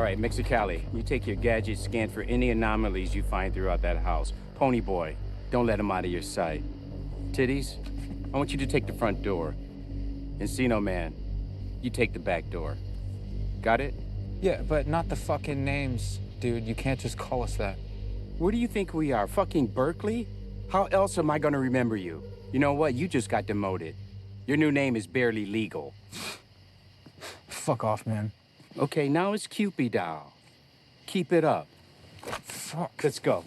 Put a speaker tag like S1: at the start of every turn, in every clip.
S1: right, Mexicali, you take your gadget, scan for any anomalies you find throughout that house. Pony Boy, don't let him out of your sight. Titties, I want you to take the front door. Encino Man, you take the back door. Got it?
S2: Yeah, but not the fucking names, dude. You can't just call us that.
S1: Where do you think we are? Fucking Berkeley? How else am I gonna remember you? You know what? You just got demoted. Your new name is barely legal.
S2: Fuck off, man.
S1: Okay, now it's Cupid Doll. Keep it up.
S2: Fuck.
S1: Let's go.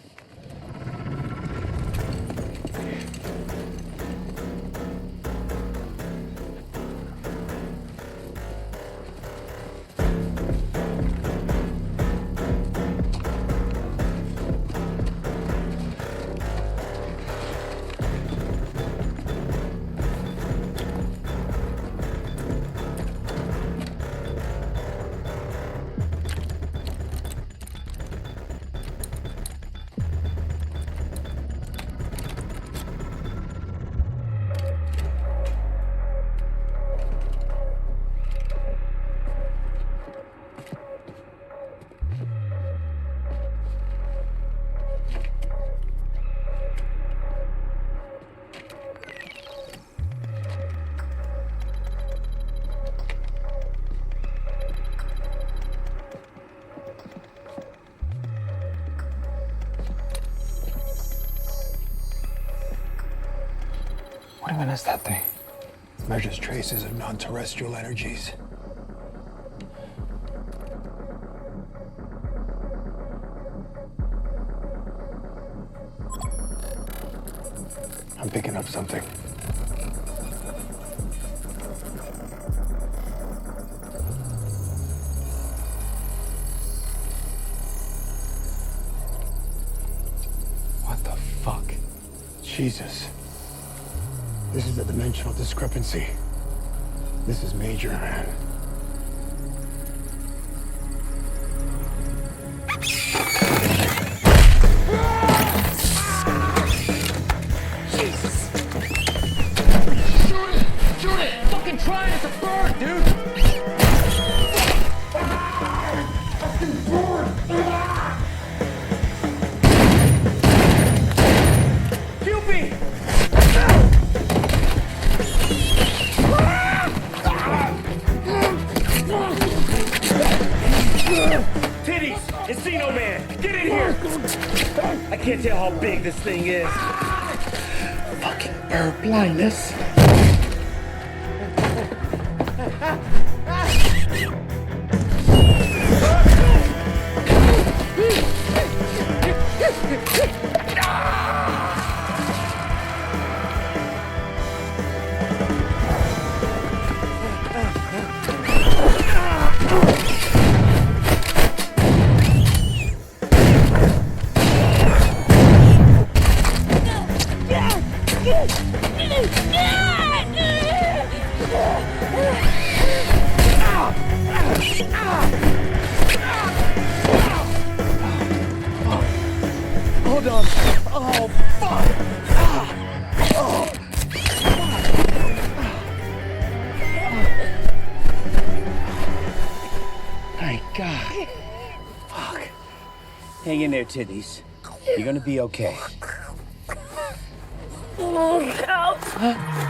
S2: What even is that thing?
S3: Measures traces of non-terrestrial energies. I'm picking up something.
S2: What the fuck?
S3: Jesus. This is a dimensional discrepancy. This is major, man.
S4: Jesus! Shoot it! Fucking try it! It's a bird, dude! Fucking bird! Cupid! Titties! Encino Man! Get in here! I can't tell how big this thing is. Fucking bird blindness. Hold on. Oh, fuck. Oh. Thank God. Fuck.
S1: Hang in there, Titties. You're gonna be okay.
S4: Huh?